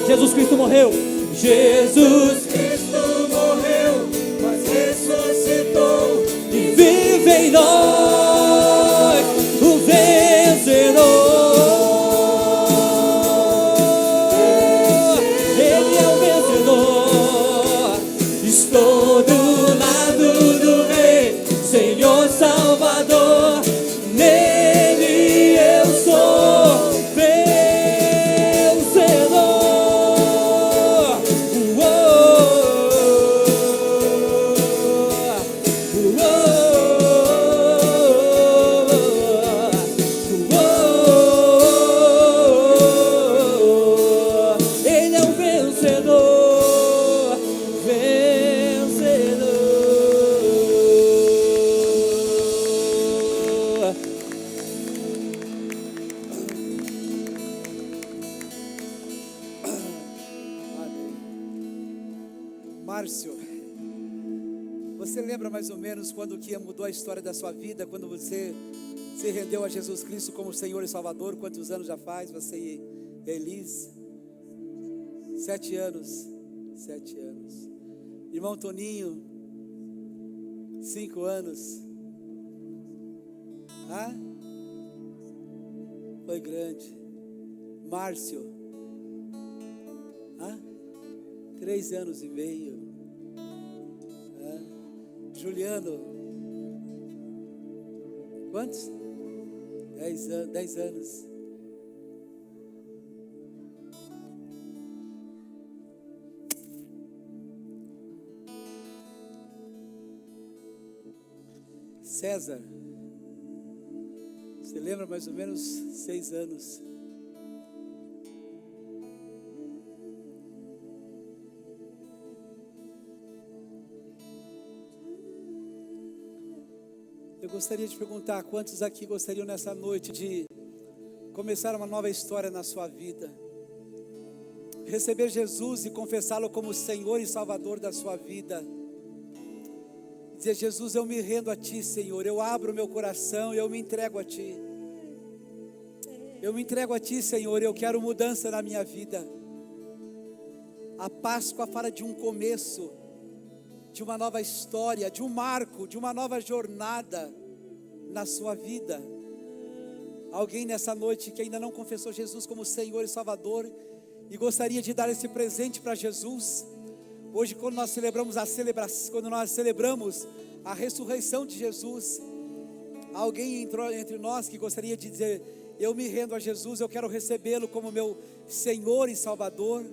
Jesus Cristo morreu, Jesus Cristo morreu, mas ressuscitou e vive em nós. Vencedor, Ele é o vencedor. Márcio. Você lembra mais ou menos quando que mudou a história da sua vida, quando você se rendeu a Jesus Cristo como Senhor e Salvador? Quantos anos já faz você e a Elis? 7 anos. 7 anos. Irmão Toninho, 5 anos. Ah? Foi grande. Márcio, 3 anos e meio. Juliano, quantos? 10 anos. César, você lembra mais ou menos 6 anos. Eu gostaria de perguntar, quantos aqui gostariam nessa noite de começar uma nova história na sua vida? Receber Jesus e confessá-lo como Senhor e Salvador da sua vida. Dizer: Jesus, eu me rendo a Ti, Senhor, eu abro meu coração e eu me entrego a Ti. Eu me entrego a Ti, Senhor, eu quero mudança na minha vida. A Páscoa fala de um começo, de uma nova história, de um marco, de uma nova jornada na sua vida. Alguém nessa noite que ainda não confessou Jesus como Senhor e Salvador e gostaria de dar esse presente para Jesus? Hoje, quando nós celebramos a ressurreição de Jesus, alguém entrou entre nós que gostaria de dizer: eu me rendo a Jesus, eu quero recebê-lo como meu Senhor e Salvador.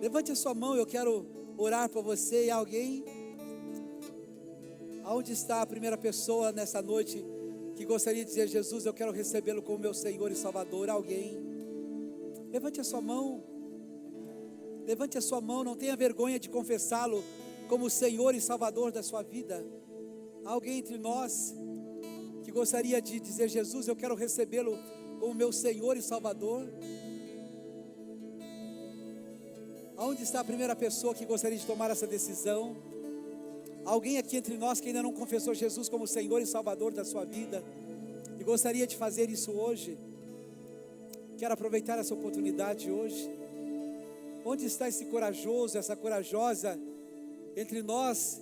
Levante a sua mão, eu quero orar por você. E alguém? Aonde está a primeira pessoa nessa noite que gostaria de dizer: Jesus, eu quero recebê-lo como meu Senhor e Salvador? Alguém? Levante a sua mão. Levante a sua mão, não tenha vergonha de confessá-lo como Senhor e Salvador da sua vida. Alguém entre nós que gostaria de dizer: Jesus, eu quero recebê-lo como meu Senhor e Salvador? Aonde está a primeira pessoa que gostaria de tomar essa decisão? Alguém aqui entre nós que ainda não confessou Jesus como Senhor e Salvador da sua vida e gostaria de fazer isso hoje? Quero aproveitar essa oportunidade hoje. Onde está esse corajoso, essa corajosa entre nós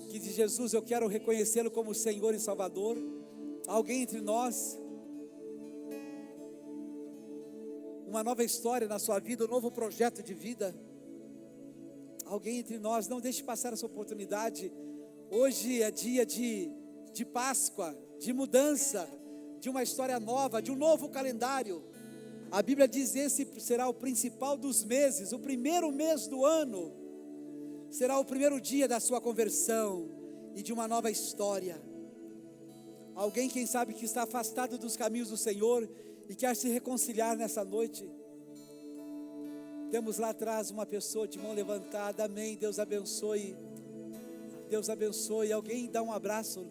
que diz: Jesus, eu quero reconhecê-lo como Senhor e Salvador? Alguém entre nós? Uma nova história na sua vida, um novo projeto de vida. Alguém entre nós? Não deixe passar essa oportunidade. Hoje é dia de Páscoa, de mudança, de uma história nova, de um novo calendário. A Bíblia diz: esse será o principal dos meses, o primeiro mês do ano, será o primeiro dia da sua conversão e de uma nova história. Alguém, quem sabe, que está afastado dos caminhos do Senhor e quer se reconciliar nessa noite? Temos lá atrás uma pessoa de mão levantada. Amém, Deus abençoe. Deus abençoe. Alguém dá um abraço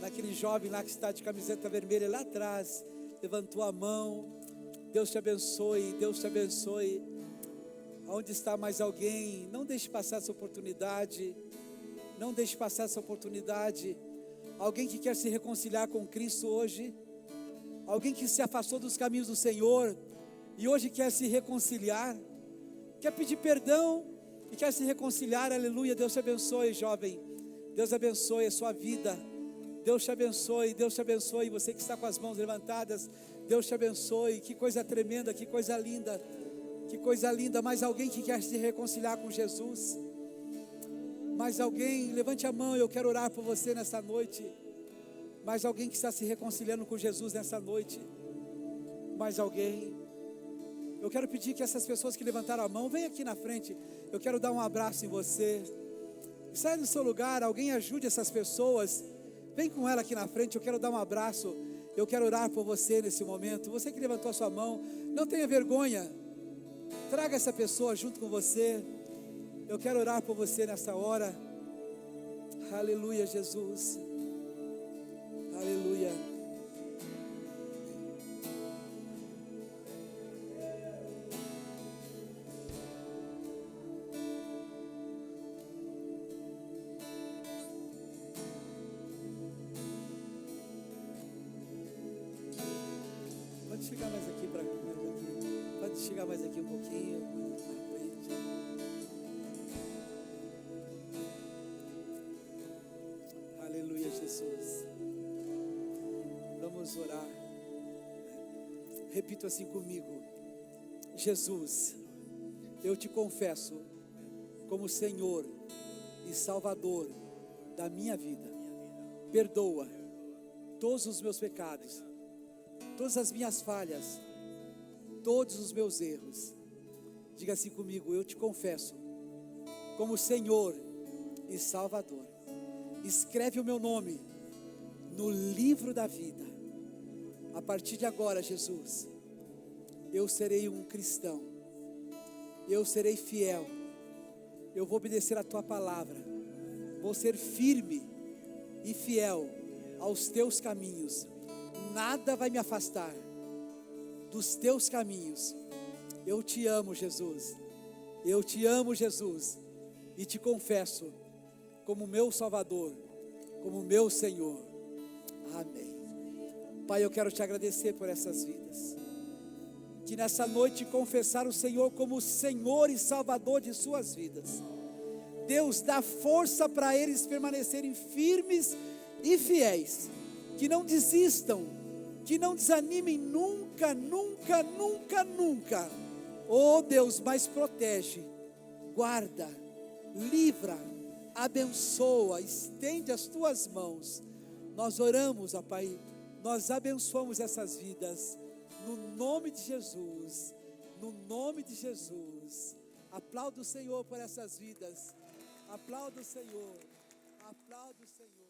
naquele jovem lá que está de camiseta vermelha lá atrás, levantou a mão. Deus te abençoe, Deus te abençoe. Aonde está mais alguém? Não deixe passar essa oportunidade. Não deixe passar essa oportunidade. Alguém que quer se reconciliar com Cristo hoje. Alguém que se afastou dos caminhos do Senhor e hoje quer se reconciliar. Quer pedir perdão e quer se reconciliar. Aleluia, Deus te abençoe, jovem. Deus abençoe a sua vida. Deus te abençoe, Deus te abençoe. Você que está com as mãos levantadas, Deus te abençoe. Que coisa tremenda, que coisa linda. Que coisa linda. Mais alguém que quer se reconciliar com Jesus? Mais alguém? Levante a mão, eu quero orar por você nessa noite. Mais alguém que está se reconciliando com Jesus nessa noite? Mais alguém? Eu quero pedir que essas pessoas que levantaram a mão, venham aqui na frente. Eu quero dar um abraço em você. Sai do seu lugar, alguém ajude essas pessoas. Vem com ela aqui na frente, eu quero dar um abraço. Eu quero orar por você nesse momento. Você que levantou a sua mão, não tenha vergonha. Traga essa pessoa junto com você. Eu quero orar por você nessa hora. Aleluia, Jesus. Aleluia. chegar mais aqui, pode chegar mais aqui um pouquinho, na frente. Aleluia, Jesus. Vamos orar. Repita assim comigo: Jesus, eu te confesso como Senhor e Salvador da minha vida. Perdoa todos os meus pecados, todas as minhas falhas, todos os meus erros. Diga assim comigo: eu te confesso como Senhor e Salvador. Escreve o meu nome no livro da vida. A partir de agora, Jesus, eu serei um cristão, eu serei fiel, eu vou obedecer a tua palavra, vou ser firme e fiel aos teus caminhos. Nada vai me afastar dos teus caminhos. Eu te amo, Jesus. Eu te amo, Jesus, e te confesso como meu Salvador, como meu Senhor. Amém. Pai, eu quero te agradecer por essas vidas que nessa noite confessaram o Senhor como Senhor e Salvador de suas vidas. Deus, dá força para eles permanecerem firmes e fiéis, que não desistam, que não desanimem nunca, nunca, nunca, nunca. Oh Deus, mas protege, guarda, livra, abençoa, estende as tuas mãos. Nós oramos, ó Pai, nós abençoamos essas vidas, no nome de Jesus, no nome de Jesus. Aplauda o Senhor por essas vidas, aplauda o Senhor, aplauda o Senhor.